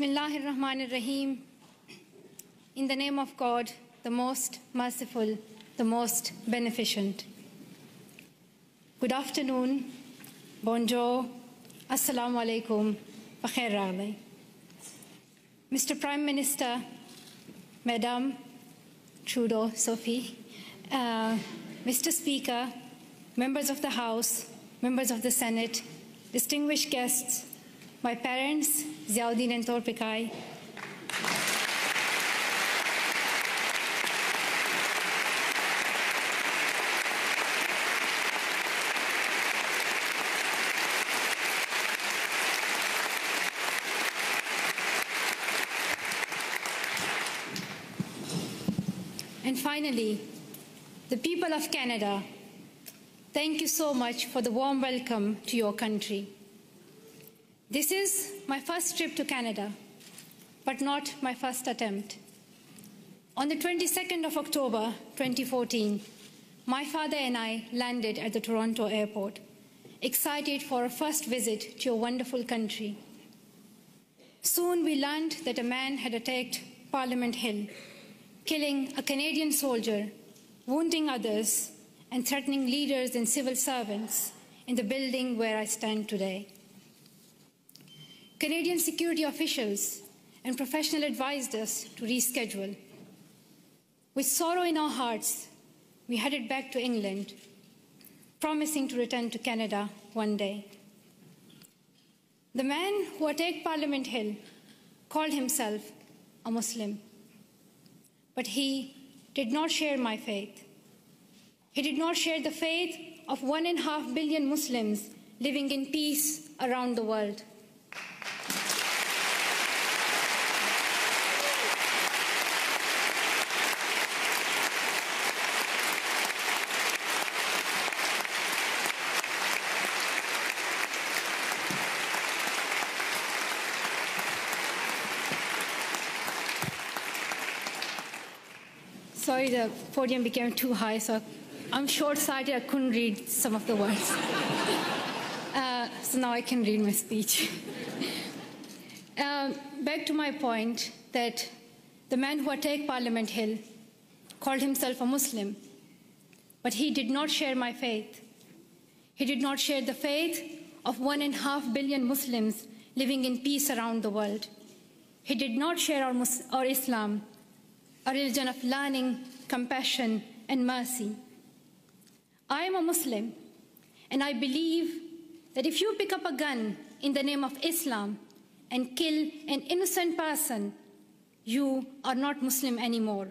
Bismillahir Rahmanir Rahim. In the name of God, the most merciful, the most beneficent. Good afternoon, bonjour, assalamu alaikum, bakhair raghdai. Mr. Prime Minister, Madam Trudeau, Sophie, Mr. Speaker, members of the House, members of the Senate, distinguished guests, my parents, Ziauddin and Torpikai, and finally, the people of Canada, thank you so much for the warm welcome to your country. This is my first trip to Canada, but not my first attempt. On the 22nd of October 2014, my father and I landed at the Toronto airport, excited for a first visit to your wonderful country. Soon we learned that a man had attacked Parliament Hill, killing a Canadian soldier, wounding others, and threatening leaders and civil servants in the building where I stand today. Canadian security officials and professionals advised us to reschedule. With sorrow in our hearts, we headed back to England, promising to return to Canada one day. The man who attacked Parliament Hill called himself a Muslim, but he did not share my faith. He did not share the faith of 1.5 billion Muslims living in peace around the world. Sorry, the podium became too high, so I'm short-sighted. I couldn't read some of the words. So now I can read my speech. Back to my point that the man who attacked Parliament Hill called himself a Muslim, but he did not share my faith. He did not share the faith of 1.5 billion Muslims living in peace around the world. He did not share our Islam, a religion of learning, compassion, and mercy. I am a Muslim, and I believe that if you pick up a gun in the name of Islam and kill an innocent person, you are not Muslim anymore.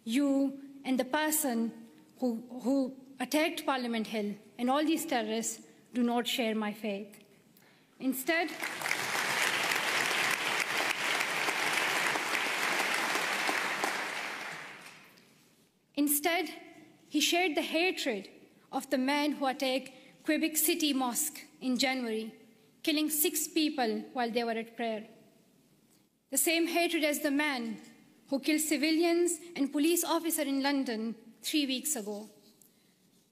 You and the person who attacked Parliament Hill and all these terrorists do not share my faith. Instead, he shared the hatred of the man who attacked Quebec City Mosque in January, killing 6 people while they were at prayer. The same hatred as the man who killed civilians and police officers in London 3 weeks ago.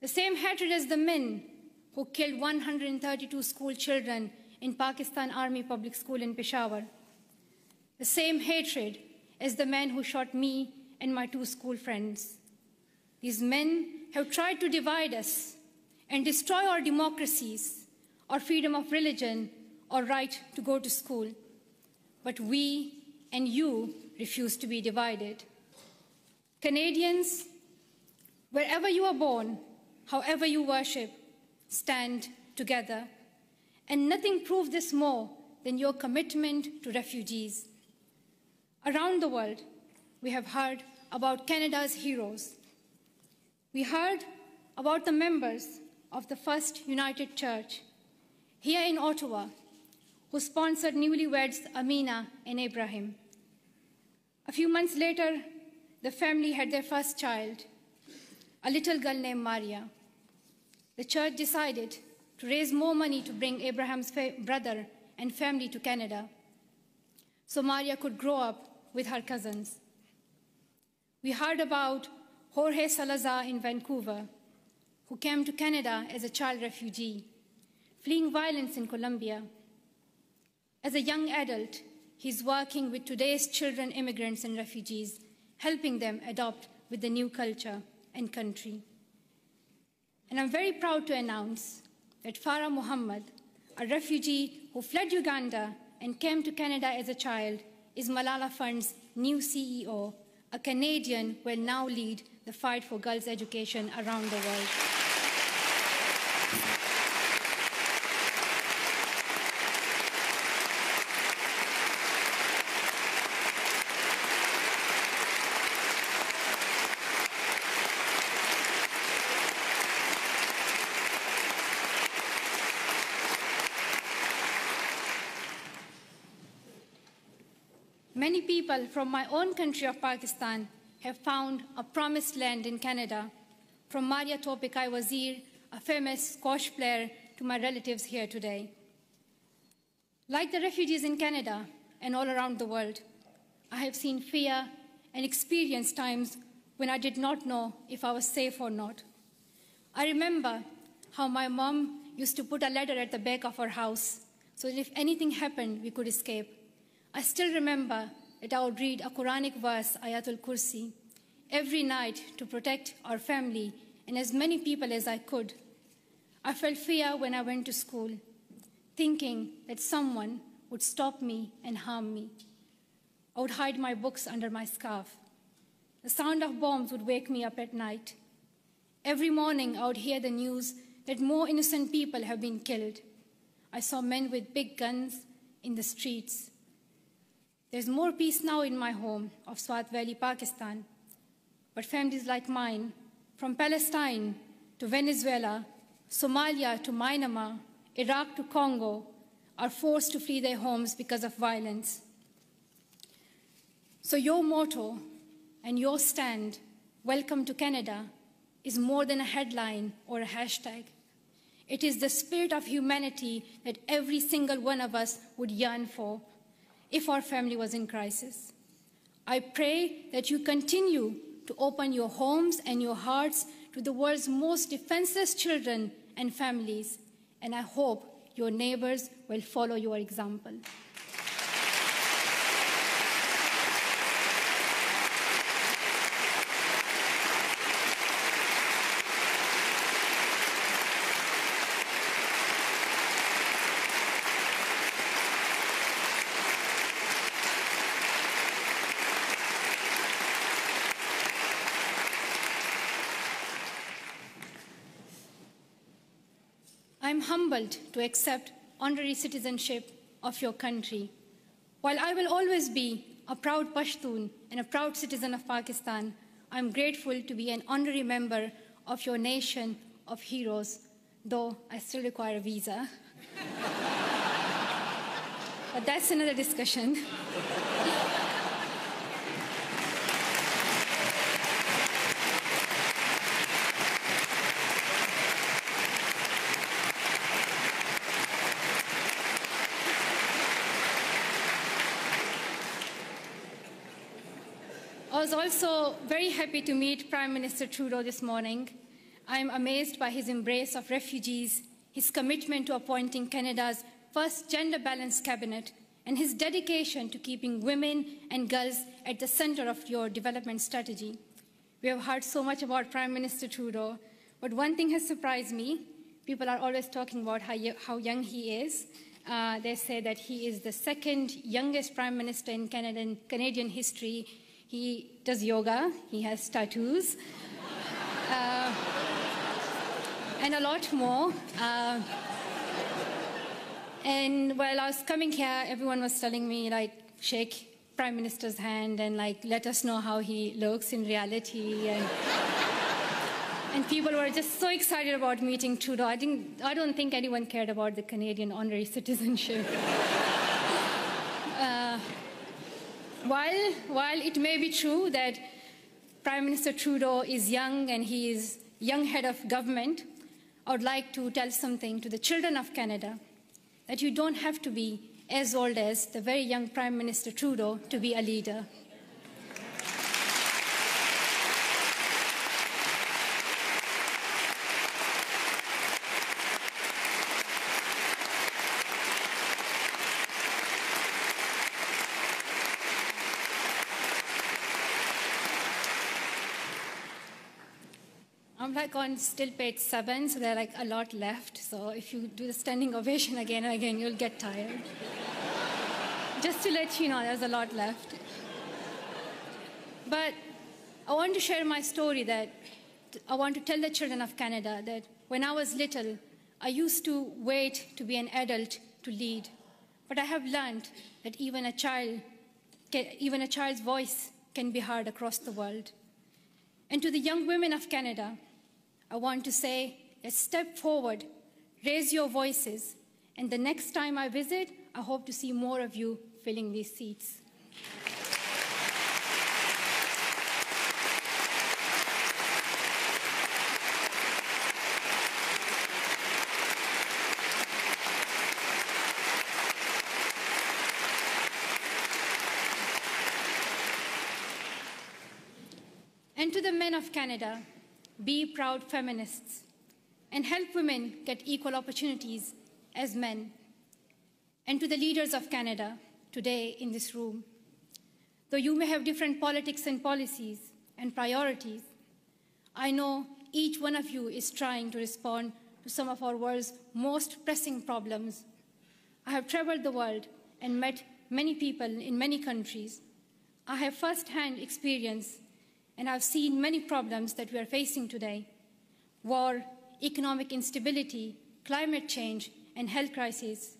The same hatred as the men who killed 132 school children in Pakistan Army Public School in Peshawar. The same hatred as the man who shot me and my 2 school friends. These men have tried to divide us and destroy our democracies, our freedom of religion, our right to go to school. But we and you refuse to be divided. Canadians, wherever you are born, however you worship, stand together. And nothing proves this more than your commitment to refugees. Around the world, we have heard about Canada's heroes. We heard about the members of the First United Church here in Ottawa, who sponsored newlyweds Amina and Ibrahim. A few months later, the family had their first child, a little girl named Maria. The church decided to raise more money to bring Abraham's brother and family to Canada, so Maria could grow up with her cousins. We heard about Jorge Salazar in Vancouver, who came to Canada as a child refugee, fleeing violence in Colombia. As a young adult, he's working with today's children, immigrants, and refugees, helping them adopt with the new culture and country. And I'm very proud to announce that Farah Muhammad, a refugee who fled Uganda and came to Canada as a child, is Malala Fund's new CEO, a Canadian who will now lead the fight for girls' education around the world. Many people from my own country of Pakistan have found a promised land in Canada, from Maria Topikai Wazir, a famous squash player, to my relatives here today. Like the refugees in Canada and all around the world, I have seen fear and experienced times when I did not know if I was safe or not. I remember how my mom used to put a ladder at the back of our house so that if anything happened, we could escape. I still remember that I would read a Quranic verse, Ayatul Kursi, every night to protect our family and as many people as I could. I felt fear when I went to school, thinking that someone would stop me and harm me. I would hide my books under my scarf. The sound of bombs would wake me up at night. Every morning I would hear the news that more innocent people have been killed. I saw men with big guns in the streets. There's more peace now in my home of Swat Valley, Pakistan. But families like mine, from Palestine to Venezuela, Somalia to Myanmar, Iraq to Congo, are forced to flee their homes because of violence. So your motto and your stand, Welcome to Canada, is more than a headline or a hashtag. It is the spirit of humanity that every single one of us would yearn for if our family was in crisis. I pray that you continue to open your homes and your hearts to the world's most defenseless children and families, and I hope your neighbors will follow your example. I'm humbled to accept honorary citizenship of your country. While I will always be a proud Pashtun and a proud citizen of Pakistan, I'm grateful to be an honorary member of your nation of heroes, though I still require a visa. But that's another discussion. I was also very happy to meet Prime Minister Trudeau this morning. I'm amazed by his embrace of refugees, his commitment to appointing Canada's first gender-balanced cabinet, and his dedication to keeping women and girls at the center of your development strategy. We have heard so much about Prime Minister Trudeau, but one thing has surprised me. People are always talking about how young he is. They say that he is the second youngest Prime Minister in Canadian history. He does yoga, he has tattoos, and a lot more. And while I was coming here, everyone was telling me, like, shake Prime Minister's hand and, like, let us know how he looks in reality. And people were just so excited about meeting Trudeau. I don't think anyone cared about the Canadian honorary citizenship. While it may be true that Prime Minister Trudeau is young and he is young head of government, I would like to tell something to the children of Canada, that you don't have to be as old as the very young Prime Minister Trudeau to be a leader. I'm like on still page 7, so there are like a lot left. So if you do the standing ovation again and again, you'll get tired. Just to let you know, there's a lot left. But I want to share my story that I want to tell the children of Canada that when I was little, I used to wait to be an adult to lead. But I have learned that even a child's voice can be heard across the world. And to the young women of Canada, I want to say, let's step forward, raise your voices, and the next time I visit, I hope to see more of you filling these seats. And to the men of Canada, be proud feminists and help women get equal opportunities as men. And to the leaders of Canada today in this room, though you may have different politics and policies and priorities, I know each one of you is trying to respond to some of our world's most pressing problems. I have traveled the world and met many people in many countries. I have first-hand experience and I've seen many problems that we are facing today: war, economic instability, climate change, and health crises.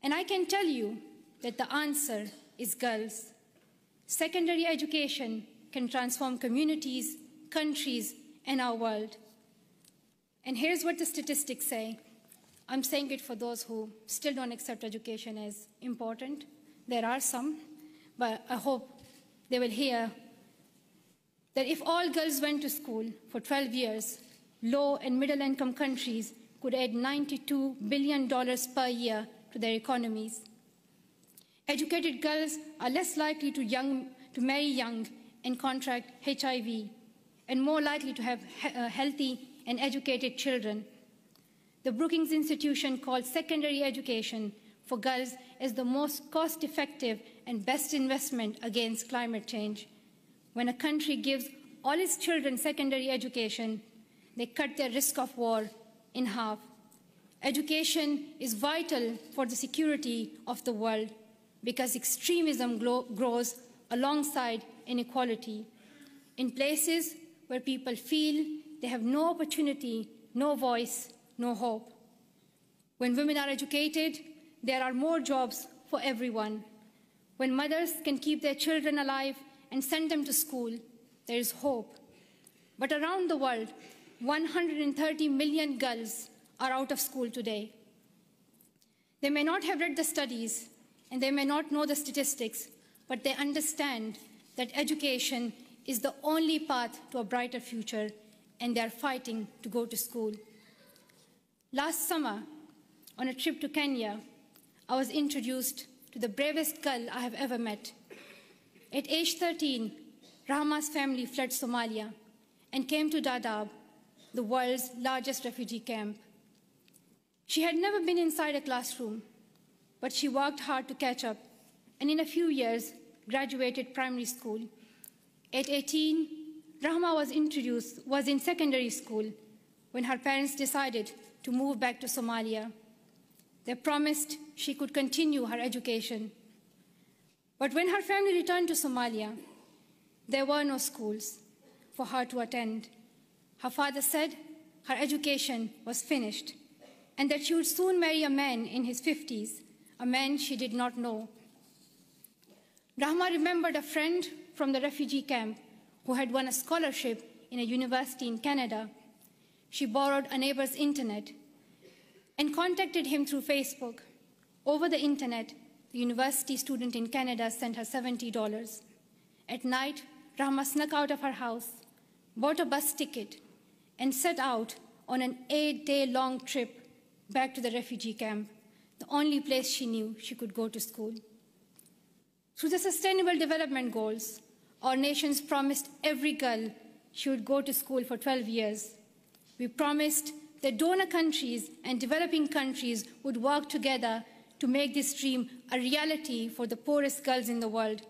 And I can tell you that the answer is girls. Secondary education can transform communities, countries, and our world. And here's what the statistics say. I'm saying it for those who still don't accept education as important. There are some, but I hope they will hear that if all girls went to school for 12 years, low and middle income countries could add $92 billion per year to their economies. Educated girls are less likely to marry young and contract HIV, and more likely to have healthy and educated children. The Brookings Institution called secondary education for girls as the most cost-effective and best investment against climate change. When a country gives all its children secondary education, they cut their risk of war in half. Education is vital for the security of the world because extremism grows alongside inequality. In places where people feel they have no opportunity, no voice, no hope. When women are educated, there are more jobs for everyone. When mothers can keep their children alive and send them to school, there is hope. But around the world, 130 million girls are out of school today. They may not have read the studies and they may not know the statistics, but they understand that education is the only path to a brighter future, and they are fighting to go to school. Last summer, on a trip to Kenya, I was introduced to the bravest girl I have ever met. At age 13, Rahma's family fled Somalia and came to Dadaab, the world's largest refugee camp. She had never been inside a classroom, but she worked hard to catch up, and in a few years, graduated primary school. At 18, Rahma was in secondary school when her parents decided to move back to Somalia. They promised she could continue her education. But when her family returned to Somalia, there were no schools for her to attend. Her father said her education was finished and that she would soon marry a man in his 50s, a man she did not know. Rahma remembered a friend from the refugee camp who had won a scholarship in a university in Canada. She borrowed a neighbor's internet and contacted him through Facebook. Over the internet, the university student in Canada sent her $70. At night, Rahma snuck out of her house, bought a bus ticket, and set out on an 8-day-long trip back to the refugee camp, the only place she knew she could go to school. Through the Sustainable Development Goals, our nations promised every girl she would go to school for 12 years. We promised that donor countries and developing countries would work together to make this dream a reality for the poorest girls in the world.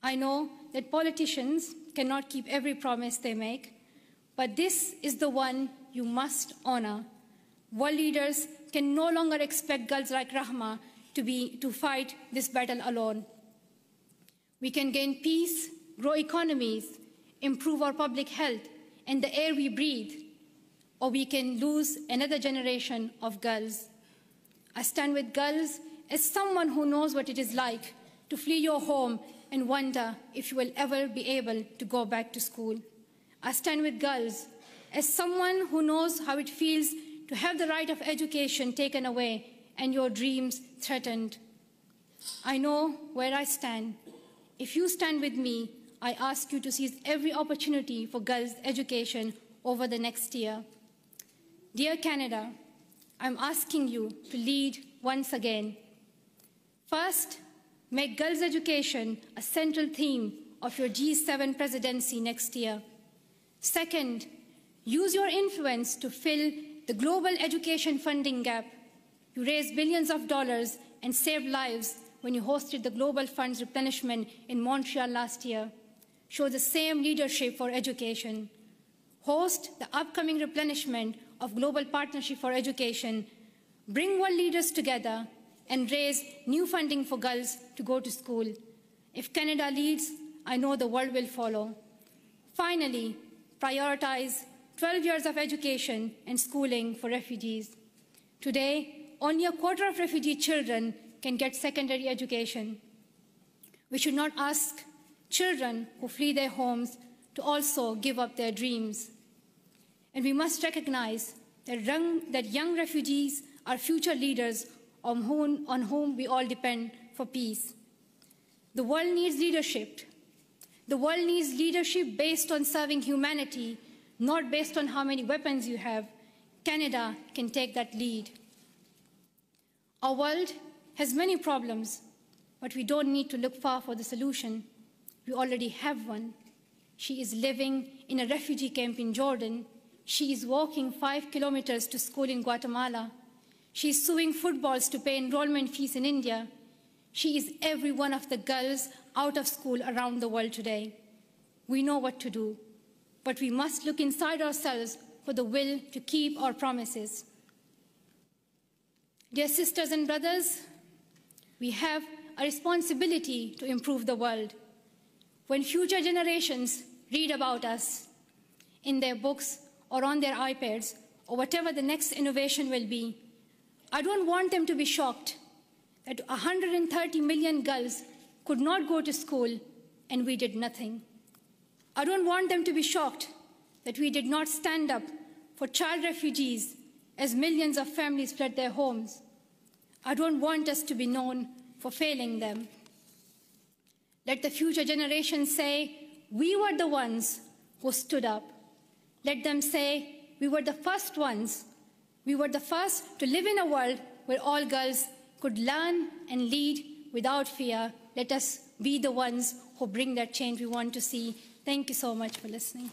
I know that politicians cannot keep every promise they make, but this is the one you must honor. World leaders can no longer expect girls like Rahma to fight this battle alone. We can gain peace, grow economies, improve our public health and the air we breathe, or we can lose another generation of girls. I stand with girls as someone who knows what it is like to flee your home and wonder if you will ever be able to go back to school. I stand with girls as someone who knows how it feels to have the right of education taken away and your dreams threatened. I know where I stand. If you stand with me, I ask you to seize every opportunity for girls' education over the next year. Dear Canada, I'm asking you to lead once again. First, make girls' education a central theme of your G7 presidency next year. Second, use your influence to fill the global education funding gap. You raised billions of dollars and saved lives when you hosted the Global Fund's replenishment in Montreal last year. Show the same leadership for education. Host the upcoming replenishment of Global Partnership for Education. Bring world leaders together and raise new funding for girls to go to school. If Canada leads, I know the world will follow. Finally, prioritize 12 years of education and schooling for refugees. Today, only a quarter of refugee children can get secondary education. We should not ask children who flee their homes to also give up their dreams. And we must recognize that young refugees are future leaders on whom we all depend for peace. The world needs leadership. The world needs leadership based on serving humanity, not based on how many weapons you have. Canada can take that lead. Our world has many problems, but we don't need to look far for the solution. We already have one. She is living in a refugee camp in Jordan. She is walking 5 kilometers to school in Guatemala. She is sewing footballs to pay enrollment fees in India. She is every one of the girls out of school around the world today. We know what to do, but we must look inside ourselves for the will to keep our promises. Dear sisters and brothers, we have a responsibility to improve the world. When future generations read about us in their books or on their iPads or whatever the next innovation will be, I don't want them to be shocked that 130 million girls could not go to school and we did nothing. I don't want them to be shocked that we did not stand up for child refugees as millions of families fled their homes. I don't want us to be known for failing them. Let the future generations say, we were the ones who stood up. Let them say, we were the first ones. We were the first to live in a world where all girls could learn and lead without fear. Let us be the ones who bring that change we want to see. Thank you so much for listening.